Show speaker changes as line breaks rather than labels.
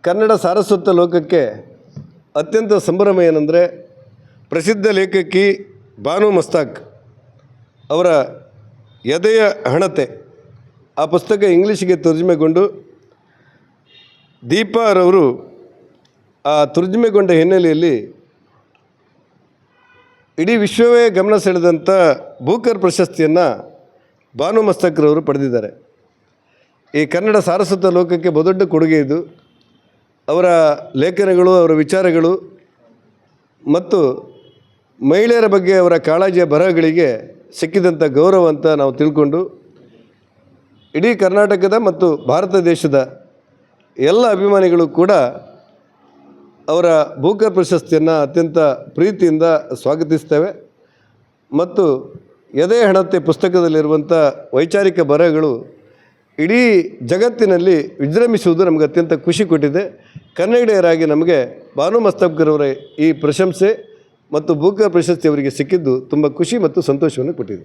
ಕನ್ನಡ ಸಾರಸ್ವತ ಲೋಕಕ್ಕೆ ಅತ್ಯಂತ ಸಂಭ್ರಮ ಏನಂದರೆ ಪ್ರಸಿದ್ಧ ಲೇಖಕಿ ಬಾನು ಮಸ್ತಾಕ್ ಅವರ ಎದೆಯ ಹಣತೆ ಆ ಪುಸ್ತಕ ಇಂಗ್ಲೀಷಿಗೆ ತರ್ಜುಮೆಗೊಂಡು ದೀಪಾರವರು ಆ ತರ್ಜುಮೆಗೊಂಡ ಹಿನ್ನೆಲೆಯಲ್ಲಿ ಇಡೀ ವಿಶ್ವವೇ ಗಮನ ಸೆಳೆದಂಥ ಬೂಕರ್ ಪ್ರಶಸ್ತಿಯನ್ನು ಬಾನು ಮಸ್ತಾಕ್ರವರು ಪಡೆದಿದ್ದಾರೆ. ಈ ಕನ್ನಡ ಸಾರಸ್ವತ ಲೋಕಕ್ಕೆ ಬಹುದೊಡ್ಡ ಕೊಡುಗೆ ಇದು. ಅವರ ಲೇಖನಗಳು, ಅವರ ವಿಚಾರಗಳು ಮತ್ತು ಮಹಿಳೆಯರ ಬಗ್ಗೆ ಅವರ ಕಾಳಜಿಯ ಬರಹಗಳಿಗೆ ಸಿಕ್ಕಿದಂಥ ಗೌರವ ಅಂತ ನಾವು ತಿಳ್ಕೊಂಡು ಇಡೀ ಕರ್ನಾಟಕದ ಮತ್ತು ಭಾರತ ದೇಶದ ಎಲ್ಲ ಅಭಿಮಾನಿಗಳು ಕೂಡ ಅವರ ಬೂಕರ್ ಪ್ರಶಸ್ತಿಯನ್ನು ಅತ್ಯಂತ ಪ್ರೀತಿಯಿಂದ ಸ್ವಾಗತಿಸ್ತೇವೆ. ಮತ್ತು ಎದೆ ಹಣತೆ ಪುಸ್ತಕದಲ್ಲಿರುವಂಥ ವೈಚಾರಿಕ ಬರಹಗಳು ಇಡೀ ಜಗತ್ತಿನಲ್ಲಿ ವಿಜೃಂಭಿಸುವುದು ನಮಗೆ ಅತ್ಯಂತ ಖುಷಿ ಕೊಟ್ಟಿದೆ. ಕನ್ನಡಿಗರಾಗಿ ನಮಗೆ ಬಾನು ಮಸ್ತಾಕ್ರವರ ಈ ಪ್ರಶಂಸೆ ಮತ್ತು ಬೂಕರ್ ಪ್ರಶಸ್ತಿ ಅವರಿಗೆ ಸಿಕ್ಕಿದ್ದು ತುಂಬ ಖುಷಿ ಮತ್ತು ಸಂತೋಷವನ್ನು ಕೊಟ್ಟಿದೆ.